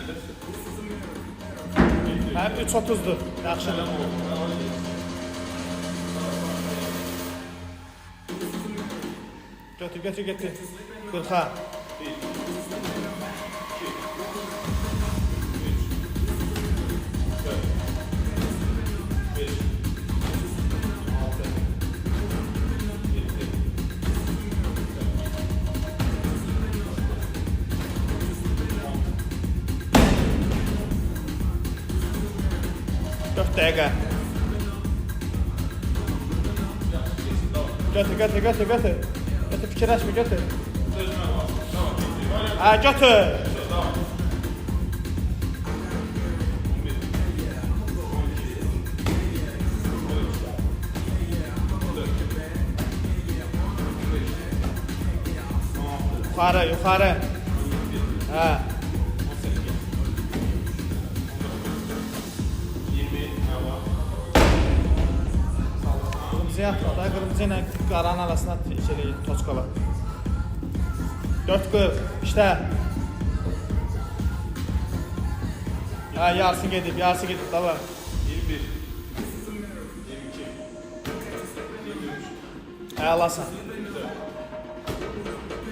Beğendir. Həm 3.30-dur. Yaxşıdır. Götür, götür, götür. 40'a. 4 dəqiqə. Götür, götür, götür, götür. Götür, fikirləşmə, götür. Hə, götür. Yuxarı, yuxarı. Hə. Qırmızıya atma da, qırmızı ilə qaranın arasına içeri toçqala. 4.40, işte. Ha, yarısı gedib, yarısı gedib, da var. 21. 22. 23. Hə, alasan.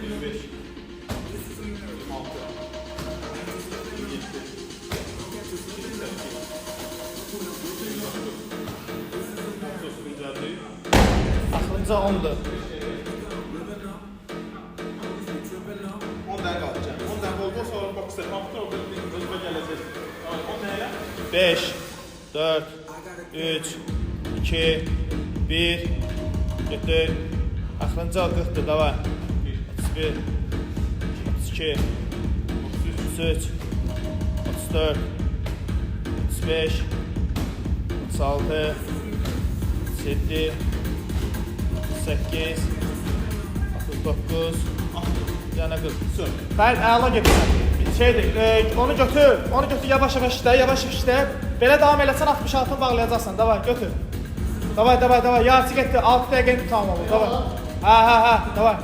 25. 26. 27. Axırıncı 10'dur. 10 dəqiqə alacağım. 10 dəqiqə oldu, sonra boksda kompüter oldu, özümə gələcək. 10 dəqiqə. 5, 4, 3, 2, 1. Getdi. Axırıncı 40'dır, da var. 31, 32, 33, 34, 35, 36, 37, 38, 39, yana 40. Fərid, əla gedirsən. Şeydir, onu götür, yavaş-yavaş işlə, yavaş-yavaş işlə. Belə davam eləsən 66'ını bağlayacaqsan, davay, götür. Davay, yarısı getdi, 6 dəqiqəni tamam olur, davay. Ha, davay.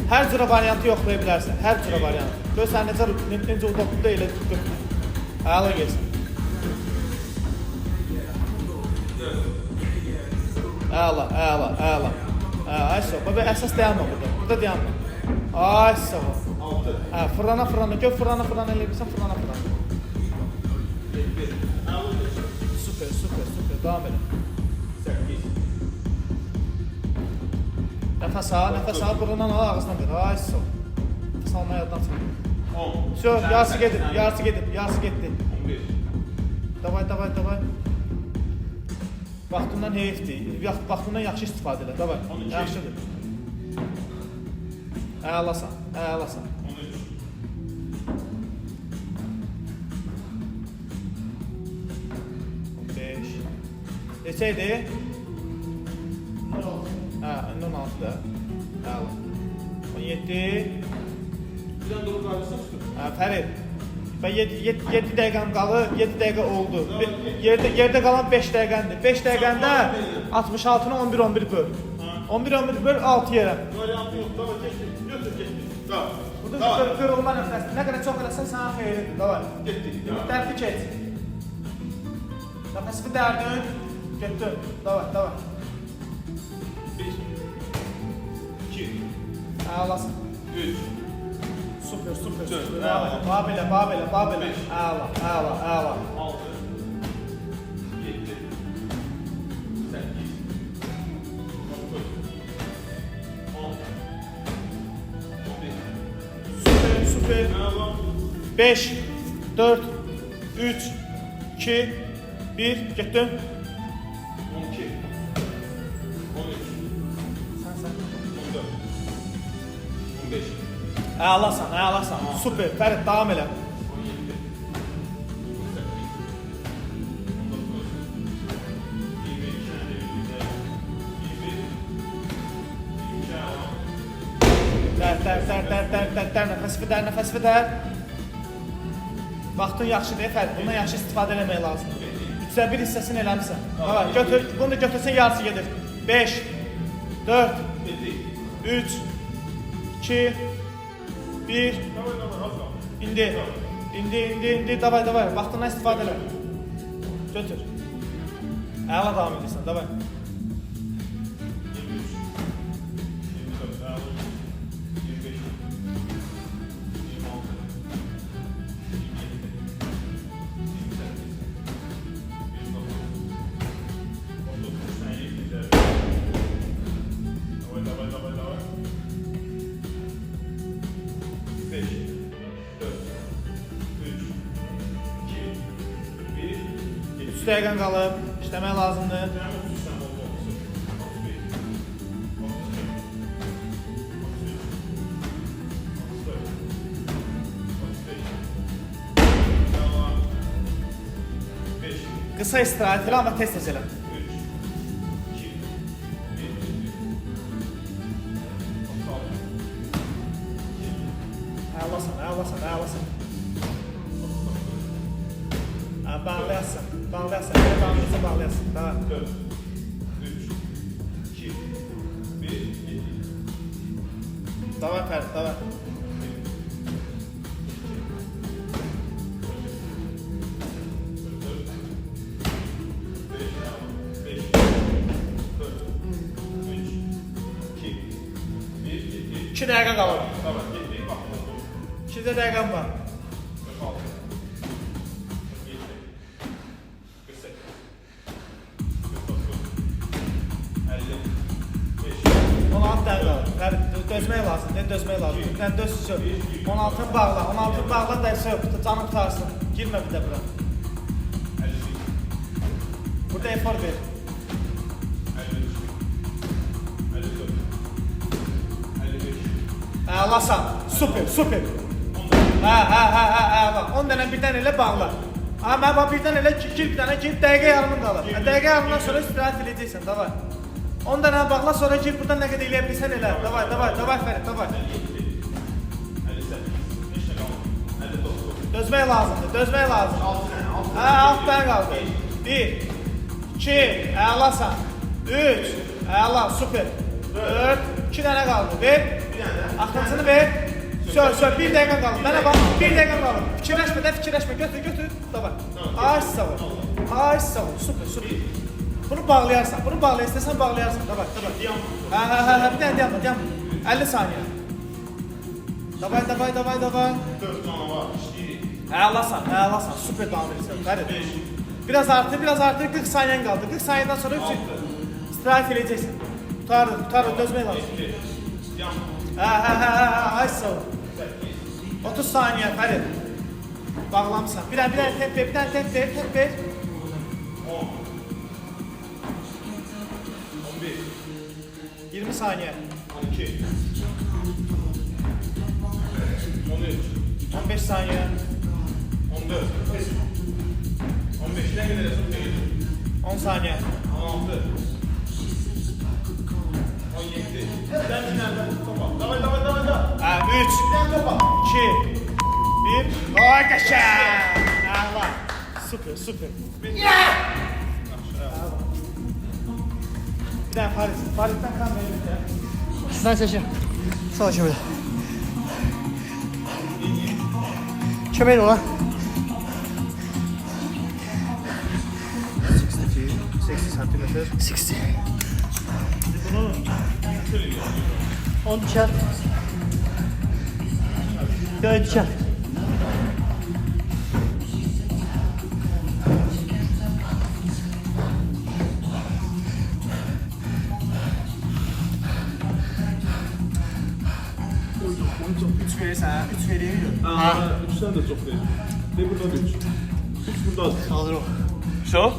Hər cürə variantı yoxlaya bilərsən, hər cürə variantı. Gör sən necə udaqlıqda elə götür. Əla gelsin. Əla. Ay sağ ol. Baba əsas dayanma burada. Burada dayanma. Ay sağ ol. 6. Hə, fırlana. Gör fırlana elə bilsən fırlana. Süper. Devam edin. 8. Nəfəs al, burundan al, ağzından ver. Ay sağ ol. Nəfəs almaya yaddan çıxır. 10. Şö, yarısı getdi. 11. Davay. Vaxtından heyfdir. Vaxtından yaxşı istifadə elə. Davay. 12. Yaxşıdır. Əlasan. 13. 15. Neçə idi? Hə, 16-da. Əla. 17. Birdən durub qalırsan üstü. Hə, Fərid. Və 7 dəqiqəm qalır, 7 dəqiqə oldu. Yerdə qalan 5 dəqiqəndir. 5 dəqiqəndə 66-nı 11 böl. 11 böl 6 yerə. Variantı yox, dava getdi. Götür. Burada qırılma nəfəsi. Nə qədər çox eləsən sənə xeyirlidir. Davay. Getdi. Dərdli keç. Nəfəsi bir dərdin. Getdi. Davay. 1. 2. Əlasın. 3. Super. Əla. Babelə. Əla. 6. 7. 8. 9. 10. Super. Əla. 5, 4, 3, 2, 1. Getdi. 12. 13. Sən. 14. 15. Əlasan. Super. Fərid, davam elə. 17. 18. Nəfəs vidər. Vaxtın yaxşıdır, Fərid. Bundan yaxşı istifadə eləmək lazımdır. 3'ə 1 hissəsini eləmişsən. Davay, götür. Bunu da götürsən yarısı gedir. 5, 4, 3, 2, 1. İndi. Davay. Vaxtından istifadə elə. Götür. Əla davam edirsən, davay. 3 dəqiqən qalıb, işləmək lazımdır. Qısa istirahət elə, amma tez-tez elə. Əlasan. Bağlayasın. Belə bağlayasın, bağlayasın. Tamam. 4, 3, 2, 1, 2. Davay Fərid, davay. İki dəqiqə qalır. 2 dəqiqəm var. 16 dəqiqə qalır. Dözmək lazım. Sən döz, 16'ını bağla da canı qutarsın. Girmə bir də bura. Burada efor ver. 55. Əlasan. Super. Hə. 10 dənə birdən elə bağla. Amma birdən elə gir bir dənə gir, dəqiqə yarımın qalır. Dəqiqə yarımdan sonra istirahət edəcəksən, davay. 10 dənə bağla, sonra gir buradan nə qədər eləyə bilirsən elə. Davay Fərid, davay. Dözmək lazımdır. Hə, 6 dənə qaldı. 1, 2, əlasan. 3, əla, super. 4, 2 dənə qaldı. Ver. Axırıncını ver. Sör, 1 dəqiqə qaldı. Mənə bax, 1 dəqiqə qaldı. Fikirləşmə. Götür. Davay. Ay sağ ol. Super. Bunu bağlayarsan. İstəsən bağlayarsan. Davay. Hə, bir dənə dayanma. 50 saniyə. Davay. 4 canavar, işləyirik. Əlasan. Super davam edirsən. Fərid. Biraz artır. 40 saniyən qaldı. 40 saniyədən sonra istirahət edəcəksən. Tutardı. Dözmək lazım. Hə. Ay sağ ol. 30 saniyə Fərid. Bağlamısan. Bir dənə temp ver. 10, 11, 20 saniyə. 12, 13, 15 saniyə. 14, 15 nə qədər əsas gedir? 10 saniyə. 16, 17. Dən topa. Davay. 3, 2, 1. Ay qəşəng. Əla. Super. Bir dənə Fariddən kan verir. Ben seçeyim. Sağ ol şöyle. Kömeğin ola. 60 santimetre. 60. Bunu 10 düşer. Böyle düşer. üç verirsən, 3 veriyor. Ha, 3'ten de çok değil. Ne buradan 3? 3 buradan. Kaldır o. Şu?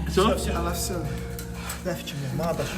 Все? Все, Allah все. Nə fikrim yox, mənə daş.